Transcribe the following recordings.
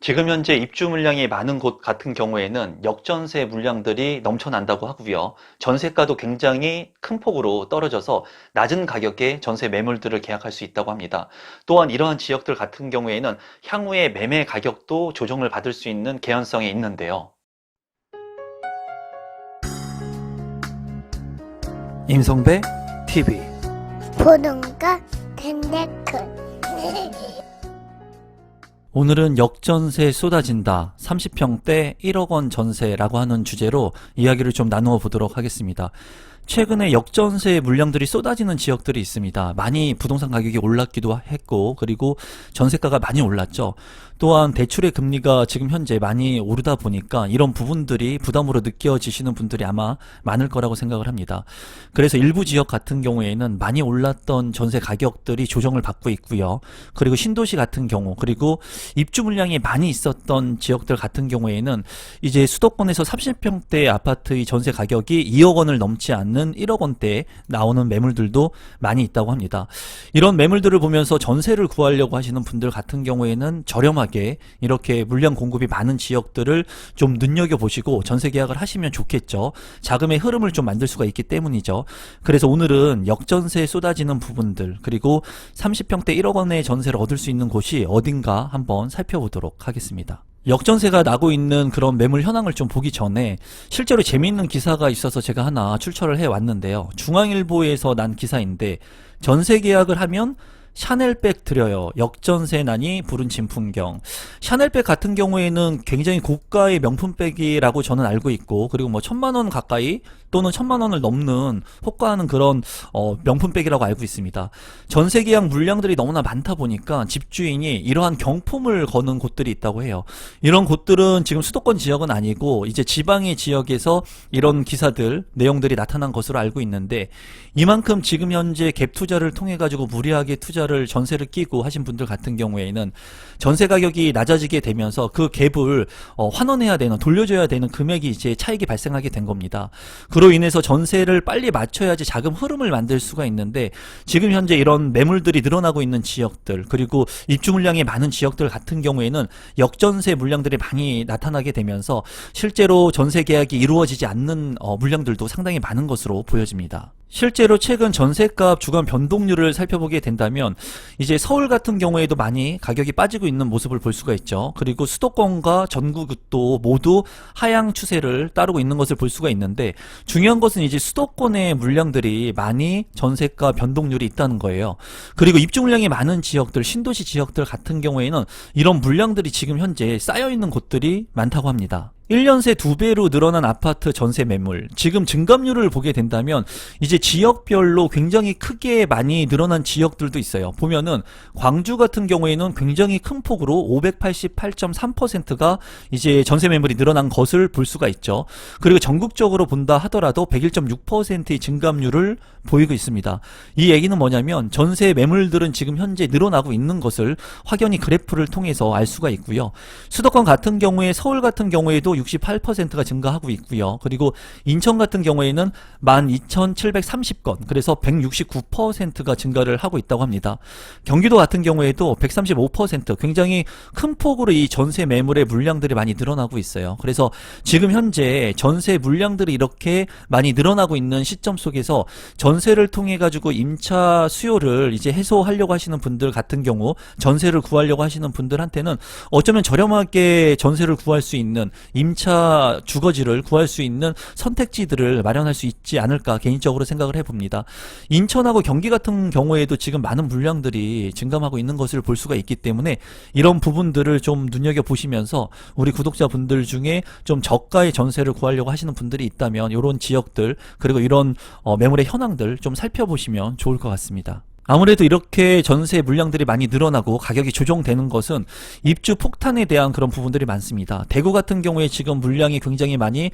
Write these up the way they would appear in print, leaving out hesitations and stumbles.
지금 현재 입주 물량이 많은 곳 같은 경우에는 역전세 물량들이 넘쳐난다고 하고요. 전세가도 굉장히 큰 폭으로 떨어져서 낮은 가격에 전세 매물들을 계약할 수 있다고 합니다. 또한 이러한 지역들 같은 경우에는 향후에 매매 가격도 조정을 받을 수 있는 개연성이 있는데요. 임성배 TV 보동과 텐데크 오늘은 역전세 쏟아진다 30평대 1억 원 전세라고 하는 주제로 이야기를 좀 나누어 보도록 하겠습니다. 최근에 역전세 물량들이 쏟아지는 지역들이 있습니다. 많이 부동산 가격이 올랐기도 했고, 그리고 전세가가 많이 올랐죠. 또한 대출의 금리가 지금 현재 많이 오르다 보니까 이런 부분들이 부담으로 느껴지시는 분들이 아마 많을 거라고 생각을 합니다. 그래서 일부 지역 같은 경우에는 많이 올랐던 전세 가격들이 조정을 받고 있고요. 그리고 신도시 같은 경우, 그리고 입주 물량이 많이 있었던 지역들 같은 경우에는 이제 수도권에서 30평대 아파트의 전세 가격이 2억 원을 넘지 않는 1억 원대에 나오는 매물들도 많이 있다고 합니다. 이런 매물들을 보면서 전세를 구하려고 하시는 분들 같은 경우에는 저렴하게 이렇게 물량 공급이 많은 지역들을 좀 눈여겨보시고 전세 계약을 하시면 좋겠죠. 자금의 흐름을 좀 만들 수가 있기 때문이죠. 그래서 오늘은 역전세에 쏟아지는 부분들, 그리고 30평대 1억 원의 전세를 얻을 수 있는 곳이 어딘가 한번 살펴보도록 하겠습니다. 역전세가 나고 있는 그런 매물 현황을 좀 보기 전에 실제로 재미있는 기사가 있어서 제가 하나 출처를 해왔는데요. 중앙일보에서 난 기사인데, 전세 계약을 하면 샤넬백 드려요. 역전세난이 부른 진풍경. 샤넬백 같은 경우에는 굉장히 고가의 명품백이라고 저는 알고 있고, 그리고 뭐 1,000만 원 가까이 또는 1,000만 원을 넘는 호가하는 그런 명품백이라고 알고 있습니다. 전세 계약 물량들이 너무나 많다 보니까 집주인이 이러한 경품을 거는 곳들이 있다고 해요. 이런 곳들은 지금 수도권 지역은 아니고 이제 지방의 지역에서 이런 기사들, 내용들이 나타난 것으로 알고 있는데, 이만큼 지금 현재 갭 투자를 통해 가지고 무리하게 투자를 전세를 끼고 하신 분들 같은 경우에는 전세 가격이 낮아지게 되면서 그 갭을 환원해야 되는, 돌려줘야 되는 금액이 이제 차익이 발생하게 된 겁니다. 그로 인해서 전세를 빨리 맞춰야지 자금 흐름을 만들 수가 있는데, 지금 현재 이런 매물들이 늘어나고 있는 지역들, 그리고 입주 물량이 많은 지역들 같은 경우에는 역전세 물량들이 많이 나타나게 되면서 실제로 전세 계약이 이루어지지 않는 물량들도 상당히 많은 것으로 보여집니다. 실제로 최근 전세값 주간 변동률을 살펴보게 된다면 이제 서울 같은 경우에도 많이 가격이 빠지고 있는 모습을 볼 수가 있죠. 그리고 수도권과 전국도 모두 하향 추세를 따르고 있는 것을 볼 수가 있는데, 중요한 것은 이제 수도권의 물량들이 많이 전세가 변동률이 있다는 거예요. 그리고 입주 물량이 많은 지역들, 신도시 지역들 같은 경우에는 이런 물량들이 지금 현재 쌓여있는 곳들이 많다고 합니다. 1년 새 2배로 늘어난 아파트 전세 매물, 지금 증감률을 보게 된다면 이제 지역별로 굉장히 크게 많이 늘어난 지역들도 있어요. 보면은 광주 같은 경우에는 굉장히 큰 폭으로 588.3%가 이제 전세 매물이 늘어난 것을 볼 수가 있죠. 그리고 전국적으로 본다 하더라도 101.6%의 증감률을 보이고 있습니다. 이 얘기는 뭐냐면 전세 매물들은 지금 현재 늘어나고 있는 것을 확연히 그래프를 통해서 알 수가 있고요. 수도권 같은 경우에, 서울 같은 경우에도 68%가 증가하고 있고요. 그리고 인천 같은 경우에는 12,730건, 그래서 169%가 증가를 하고 있다고 합니다. 경기도 같은 경우에도 135%, 굉장히 큰 폭으로 이 전세 매물의 물량들이 많이 늘어나고 있어요. 그래서 지금 현재 전세 물량들이 이렇게 많이 늘어나고 있는 시점 속에서 전세를 통해 가지고 임차 수요를 이제 해소하려고 하시는 분들 같은 경우, 전세를 구하려고 하시는 분들한테는 어쩌면 저렴하게 전세를 구할 수 있는, 임차 주거지를 구할 수 있는 선택지들을 마련할 수 있지 않을까 개인적으로 생각을 해봅니다. 인천하고 경기 같은 경우에도 지금 많은 물량들이 증감하고 있는 것을 볼 수가 있기 때문에 이런 부분들을 좀 눈여겨보시면서 우리 구독자분들 중에 좀 저가의 전세를 구하려고 하시는 분들이 있다면 이런 지역들, 그리고 이런 매물의 현황들 좀 살펴보시면 좋을 것 같습니다. 아무래도 이렇게 전세 물량들이 많이 늘어나고 가격이 조정되는 것은 입주 폭탄에 대한 그런 부분들이 많습니다. 대구 같은 경우에 지금 물량이 굉장히 많이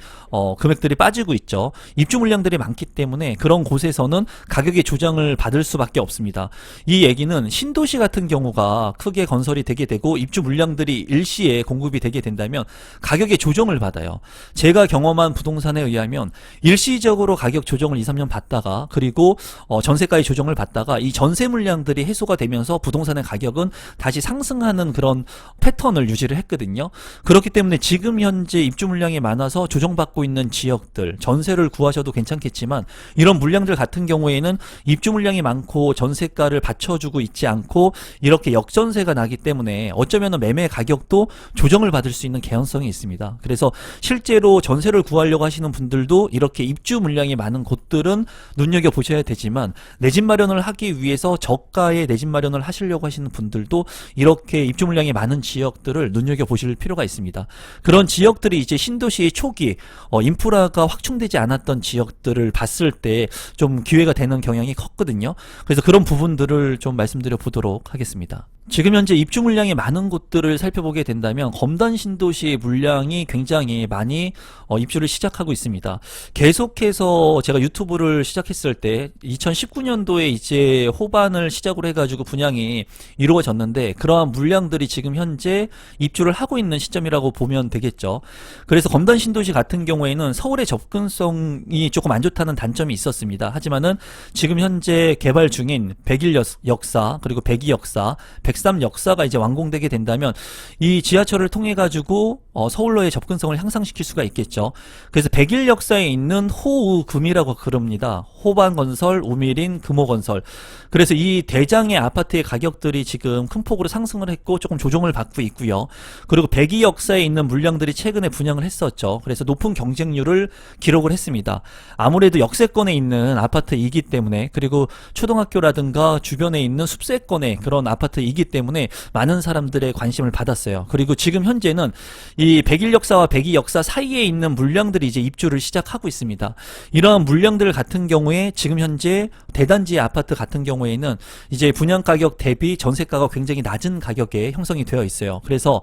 금액들이 빠지고 있죠. 입주 물량들이 많기 때문에 그런 곳에서는 가격의 조정을 받을 수밖에 없습니다. 이 얘기는 신도시 같은 경우가 크게 건설이 되게 되고 입주 물량들이 일시에 공급이 되게 된다면 가격의 조정을 받아요. 제가 경험한 부동산에 의하면 일시적으로 가격 조정을 2, 3년 받다가, 그리고 전세가의 조정을 받다가 이 전세 물량들이 해소가 되면서 부동산의 가격은 다시 상승하는 그런 패턴을 유지를 했거든요. 그렇기 때문에 지금 현재 입주 물량이 많아서 조정받고 있는 지역들, 전세를 구하셔도 괜찮겠지만 이런 물량들 같은 경우에는 입주 물량이 많고 전세가를 받쳐주고 있지 않고 이렇게 역전세가 나기 때문에 어쩌면 매매 가격도 조정을 받을 수 있는 개연성이 있습니다. 그래서 실제로 전세를 구하려고 하시는 분들도 이렇게 입주 물량이 많은 곳들은 눈여겨보셔야 되지만 내 집 마련을 하기 위해서 저가의 내 집 마련을 하시려고 하시는 분들도 이렇게 입주 물량이 많은 지역들을 눈여겨보실 필요가 있습니다. 그런 지역들이 이제 신도시의 초기 인프라가 확충되지 않았던 지역들을 봤을 때 좀 기회가 되는 경향이 컸거든요. 그래서 그런 부분들을 좀 말씀드려 보도록 하겠습니다. 지금 현재 입주 물량이 많은 곳들을 살펴보게 된다면 검단 신도시의 물량이 굉장히 많이 입주를 시작하고 있습니다. 계속해서 제가 유튜브를 시작했을 때 2019년도에 이제 호반을 시작으로 해가지고 분양이 이루어졌는데 그러한 물량들이 지금 현재 입주를 하고 있는 시점이라고 보면 되겠죠. 그래서 검단 신도시 같은 경우에는 서울의 접근성이 조금 안 좋다는 단점이 있었습니다. 하지만은 지금 현재 개발 중인 101 역사 그리고 102 역사 103 역사가 이제 완공되게 된다면 이 지하철을 통해 가지고 서울로의 접근성을 향상시킬 수가 있겠죠. 그래서 101 역사에 있는 호우금이라고 그럽니다. 호반건설, 우미린, 금호건설. 그래서 이 대장의 아파트의 가격들이 지금 큰 폭으로 상승을 했고 조금 조정을 받고 있고요. 그리고 102 역사에 있는 물량들이 최근에 분양을 했었죠. 그래서 높은 경쟁률을 기록을 했습니다. 아무래도 역세권에 있는 아파트이기 때문에 그리고 초등학교라든가 주변에 있는 숲세권의 그런 아파트이기 때문에 많은 사람들의 관심을 받았어요. 그리고 지금 현재는 이 101 역사와 102 역사 사이에 있는 물량들이 이제 입주를 시작하고 있습니다. 이러한 물량들 같은 경우에 지금 현재 대단지 아파트 같은 경우에는 이제 분양 가격 대비 전세가가 굉장히 낮은 가격에 형성이 되어 있어요. 그래서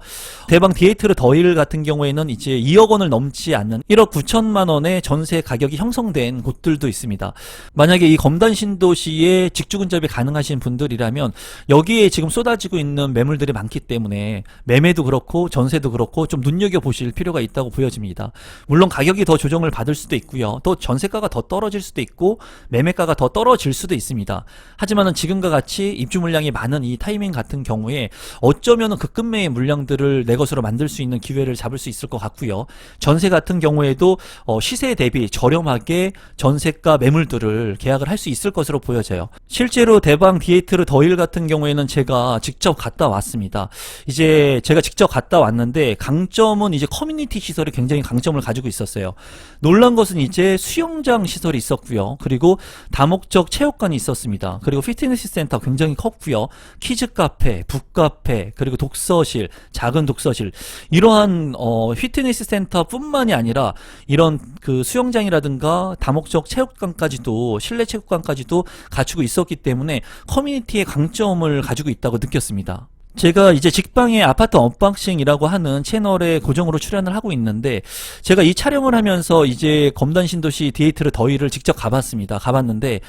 대방 디에이트르 더힐 같은 경우에는 이제 2억 원을 넘지 않는 1억 9천만 원의 전세 가격이 형성된 곳들도 있습니다. 만약에 이 검단 신도시에 직주 근접이 가능하신 분들이라면 여기에 지금 쏟아지고 있는 매물들이 많기 때문에 매매도 그렇고 전세도 그렇고 좀 눈여겨보실 필요가 있다고 보여집니다. 물론 가격이 더 조정을 받을 수도 있고요. 또 전세가가 더 떨어질 수도 있고 매매가가 더 떨어질 수도 있습니다. 하지만은 지금과 같이 입주 물량이 많은 이 타이밍 같은 경우에 어쩌면은 급매의 물량들을 내 것으로 만들 수 있는 기회를 잡을 수 있을 것 같고요. 전세 같은 경우에도 시세 대비 저렴하게 전세가 매물들을 계약을 할 수 있을 것으로 보여져요. 실제로 대방 디에이트르 더힐 같은 경우에는 제가 직접 갔다 왔습니다. 이제 제가 직접 갔다 왔는데 강점은 이제 커뮤니티 시설이 굉장히 강점을 가지고 있었어요. 놀란 것은 이제 수영장 시설이 있었고요. 그리고 다목적 체육관이 있었습니다. 그리고 피트니스 센터 굉장히 컸고요. 키즈 카페, 북카페, 그리고 독서실, 작은 독서실 이러한 피트니스 센터뿐만이 아니라 이런 그 수영장이라든가 다목적 체육관까지도 실내 체육관까지도 갖추고 있었기 때문에 커뮤니티의 강점을 가지고 있다고 느꼈습니다. 제가 이제 직방의 아파트 언박싱이라고 하는 채널에 고정으로 출연을 하고 있는데 제가 이 촬영을 하면서 이제 검단 신도시 디에이트르 더힐을 직접 가봤는데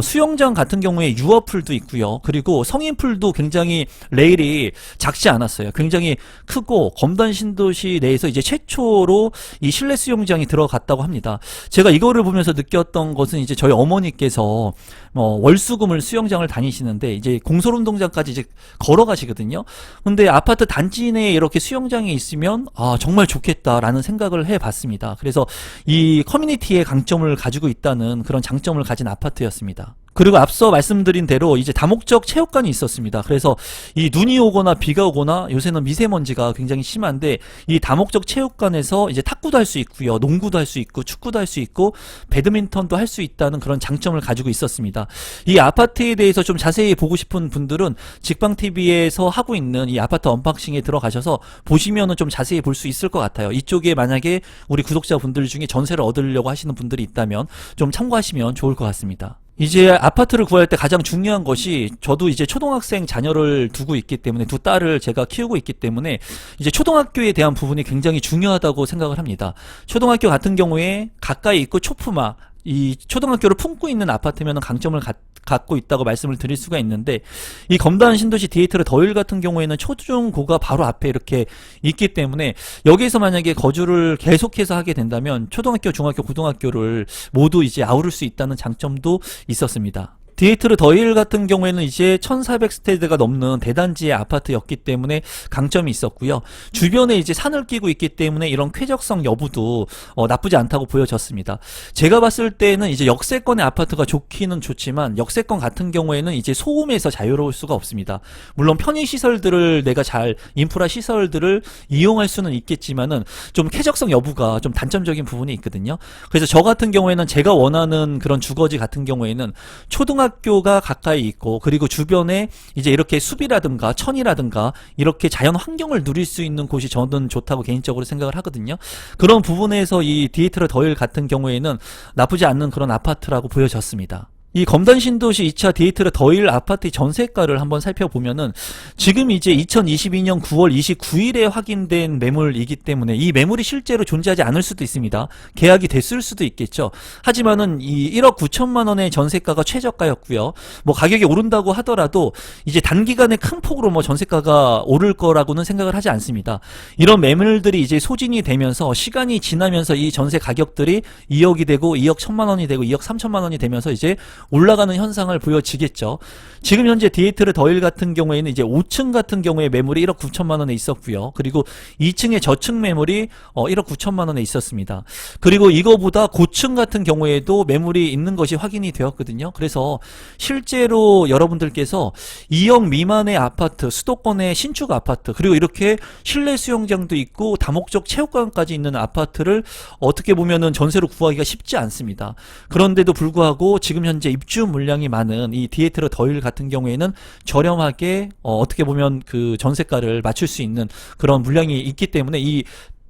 수영장 같은 경우에 유어풀도 있고요. 그리고 성인풀도 굉장히 레일이 작지 않았어요. 굉장히 크고 검단 신도시 내에서 이제 최초로 이 실내 수영장이 들어갔다고 합니다. 제가 이거를 보면서 느꼈던 것은 이제 저희 어머니께서 월수금을 수영장을 다니시는데 이제 공설운동장까지 이제 걸어가시거든요. 근데 아파트 단지 내에 이렇게 수영장이 있으면 정말 좋겠다라는 생각을 해봤습니다. 그래서 이 커뮤니티의 강점을 가지고 있다는 그런 장점을 가진 아파트였습니다. 그리고 앞서 말씀드린 대로 이제 다목적 체육관이 있었습니다. 그래서 이 눈이 오거나 비가 오거나 요새는 미세먼지가 굉장히 심한데 이 다목적 체육관에서 이제 탁구도 할 수 있고요. 농구도 할 수 있고 축구도 할 수 있고 배드민턴도 할 수 있다는 그런 장점을 가지고 있었습니다. 이 아파트에 대해서 좀 자세히 보고 싶은 분들은 직방TV에서 하고 있는 이 아파트 언박싱에 들어가셔서 보시면은 좀 자세히 볼 수 있을 것 같아요. 이쪽에 만약에 우리 구독자분들 중에 전세를 얻으려고 하시는 분들이 있다면 좀 참고하시면 좋을 것 같습니다. 이제 아파트를 구할 때 가장 중요한 것이 저도 이제 초등학생 자녀를 두고 있기 때문에 두 딸을 제가 키우고 있기 때문에 이제 초등학교에 대한 부분이 굉장히 중요하다고 생각을 합니다. 초등학교 같은 경우에 가까이 있고 초품화 이 초등학교를 품고 있는 아파트면 강점을 갖고 있다고 말씀을 드릴 수가 있는데 이 검단 신도시 디에이트르 더힐 같은 경우에는 초중고가 바로 앞에 이렇게 있기 때문에 여기에서 만약에 거주를 계속해서 하게 된다면 초등학교, 중학교, 고등학교를 모두 이제 아우를 수 있다는 장점도 있었습니다. 디에이트르 더힐 같은 경우에는 이제 1400세대가 넘는 대단지의 아파트였기 때문에 강점이 있었고요. 주변에 이제 산을 끼고 있기 때문에 이런 쾌적성 여부도 나쁘지 않다고 보여졌습니다. 제가 봤을 때는 이제 역세권의 아파트가 좋기는 좋지만 역세권 같은 경우에는 이제 소음에서 자유로울 수가 없습니다. 물론 편의 시설들을 내가 잘 인프라 시설들을 이용할 수는 있겠지만은 좀 쾌적성 여부가 좀 단점적인 부분이 있거든요. 그래서 저 같은 경우에는 제가 원하는 그런 주거지 같은 경우에는 초등학교가 가까이 있고 그리고 주변에 이제 이렇게 숲이라든가 천이라든가 이렇게 자연 환경을 누릴 수 있는 곳이 저는 좋다고 개인적으로 생각을 하거든요. 그런 부분에서 이 디에이트르 더힐 같은 경우에는 나쁘지 않는 그런 아파트라고 보여졌습니다. 이 검단 신도시 2차 디에이트르 더힐 아파트의 전세가를 한번 살펴보면은 지금 이제 2022년 9월 29일에 확인된 매물이기 때문에 이 매물이 실제로 존재하지 않을 수도 있습니다. 계약이 됐을 수도 있겠죠. 하지만은 이 1억 9천만 원의 전세가가 최저가였고요. 뭐 가격이 오른다고 하더라도 이제 단기간에 큰 폭으로 뭐 전세가가 오를 거라고는 생각을 하지 않습니다. 이런 매물들이 이제 소진이 되면서 시간이 지나면서 이 전세 가격들이 2억이 되고 2억 1천만 원이 되고 2억 3천만 원이 되면서 이제 올라가는 현상을 보여지겠죠. 지금 현재 디에이트르 더힐 같은 경우에는 이제 5층 같은 경우에 매물이 1억 9천만 원에 있었고요. 그리고 2층의 저층 매물이 1억 9천만 원에 있었습니다. 그리고 이거보다 고층 같은 경우에도 매물이 있는 것이 확인이 되었거든요. 그래서 실제로 여러분들께서 2억 미만의 아파트, 수도권의 신축 아파트, 그리고 이렇게 실내 수영장도 있고 다목적 체육관까지 있는 아파트를 어떻게 보면은 전세로 구하기가 쉽지 않습니다. 그런데도 불구하고 지금 현재 입주 물량이 많은 이 디에이트르 더힐 같은 경우에는 저렴하게 어떻게 보면 그 전세가를 맞출 수 있는 그런 물량이 있기 때문에 이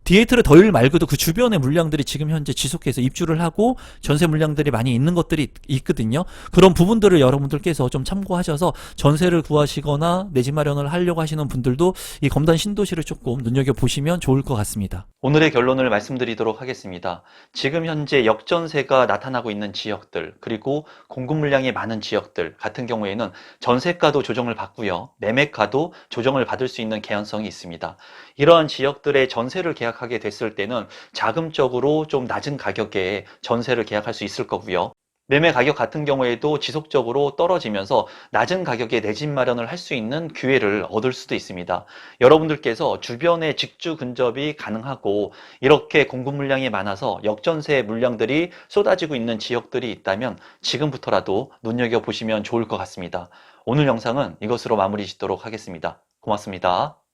디에이트르 더힐 말고도 그 주변의 물량들이 지금 현재 지속해서 입주를 하고 전세 물량들이 많이 있는 것들이 있거든요. 그런 부분들을 여러분들께서 좀 참고하셔서 전세를 구하시거나 내 집 마련을 하려고 하시는 분들도 이 검단 신도시를 조금 눈여겨보시면 좋을 것 같습니다. 오늘의 결론을 말씀드리도록 하겠습니다. 지금 현재 역전세가 나타나고 있는 지역들, 그리고 공급 물량이 많은 지역들 같은 경우에는 전세가도 조정을 받고요. 매매가도 조정을 받을 수 있는 개연성이 있습니다. 이러한 지역들의 전세를 계약하게 됐을 때는 자금적으로 좀 낮은 가격에 전세를 계약할 수 있을 거고요. 매매 가격 같은 경우에도 지속적으로 떨어지면서 낮은 가격에 내 집 마련을 할 수 있는 기회를 얻을 수도 있습니다. 여러분들께서 주변에 직주 근접이 가능하고 이렇게 공급 물량이 많아서 역전세 물량들이 쏟아지고 있는 지역들이 있다면 지금부터라도 눈여겨보시면 좋을 것 같습니다. 오늘 영상은 이것으로 마무리 짓도록 하겠습니다. 고맙습니다.